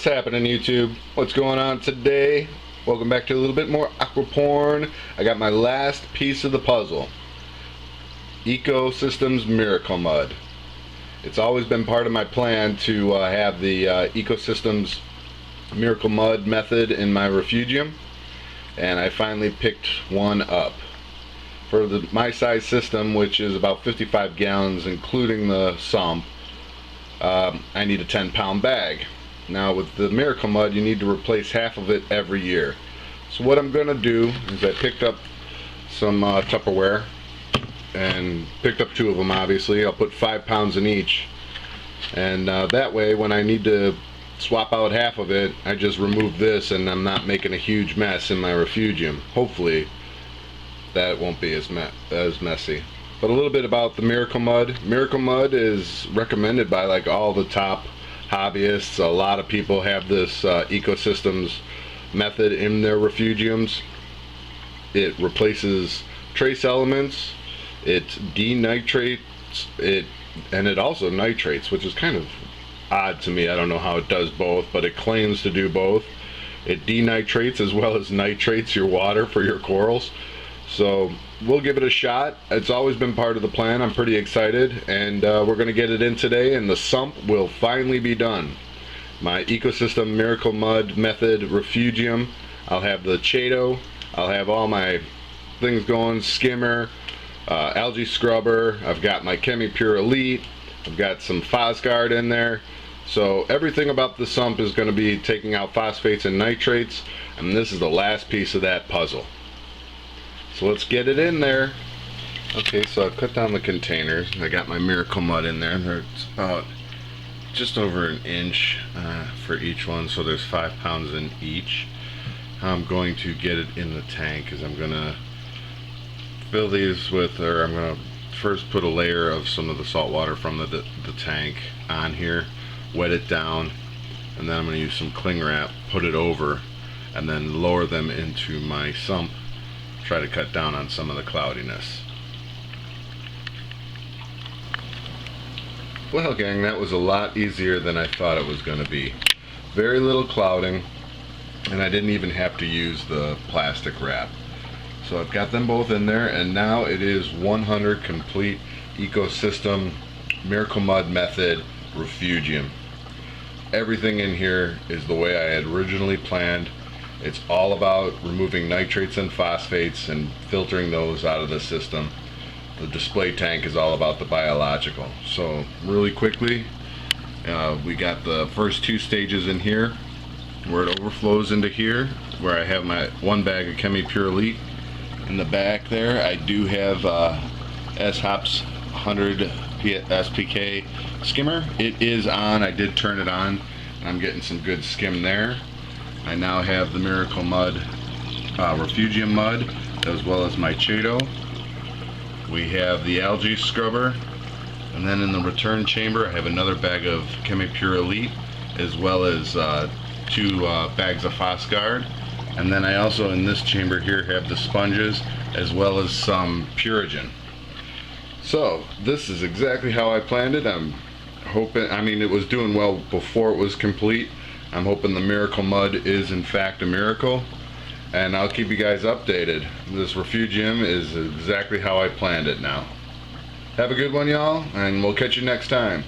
What's happening, YouTube? What's going on today? Welcome back to a little bit more aquaporn. I got my last piece of the puzzle. EcoSystems Miracle Mud. It's always been part of my plan to have the EcoSystems Miracle Mud method in my Refugium, and I finally picked one up. For my size system, which is about 55 gallons including the Sump, I need a 10-pound bag. Now with the Miracle Mud, you need to replace half of it every year. So what I'm going to do is I picked up some Tupperware and picked up 2 of them. Obviously I'll put 5 pounds in each, and that way when I need to swap out half of it, I just remove this and I'm not making a huge mess in my Refugium. Hopefully that won't be as messy. But a little bit about the Miracle Mud. Miracle Mud is recommended by like all the top hobbyists. A lot of people have this EcoSystems method in their Refugiums. It replaces trace elements, it denitrates it, and it also nitrates, which is kind of odd to me. I don't know how it does both, but it claims to do both. It denitrates as well as nitrates your water for your corals. So we'll give it a shot. It's always been part of the plan. I'm pretty excited, and we're going to get it in today, and the sump will finally be done. My EcoSystem Miracle Mud method Refugium. I'll have the Chato, I'll have all my things going, skimmer, algae scrubber, I've got my ChemiPure Elite, I've got some Phosguard in there. So everything about the sump is going to be taking out phosphates and nitrates, and this is the last piece of that puzzle. So let's get it in there. Okay, so I've cut down the containers. I got my Miracle Mud in there. There's about just over an inch for each one, so there's 5 pounds in each. I'm going to get it in the tank is I'm going to fill these with, or I'm going to first put a layer of some of the salt water from the tank on here, wet it down, and then I'm going to use some cling wrap, put it over, and then lower them into my sump. Try to cut down on some of the cloudiness. Well, gang, that was a lot easier than I thought it was going to be. Very little clouding, and I didn't even have to use the plastic wrap. So I've got them both in there, and now it is 100 complete EcoSystem Miracle Mud method Refugium. Everything in here is the way I had originally planned. It's all about removing nitrates and phosphates and filtering those out of the system. The display tank is all about the biological. So really quickly, we got the first 2 stages in here where it overflows into here, where I have my 1 bag of ChemiPure Elite. In the back there I do have S-Hops 100 SPK skimmer. It is on. I did turn it on, and I'm getting some good skim there. I now have the Miracle Mud Refugium Mud, as well as my Chato. We have the algae scrubber, and then in the return chamber I have another bag of ChemiPure Elite, as well as 2 bags of Phosguard. And then I also in this chamber here have the sponges, as well as some Purigen. So this is exactly how I planned it. I'm hoping, I mean, it was doing well before it was complete. I'm hoping the Miracle Mud is in fact a miracle, and I'll keep you guys updated. This Refugium is exactly how I planned it now. Have a good one, y'all, and we'll catch you next time.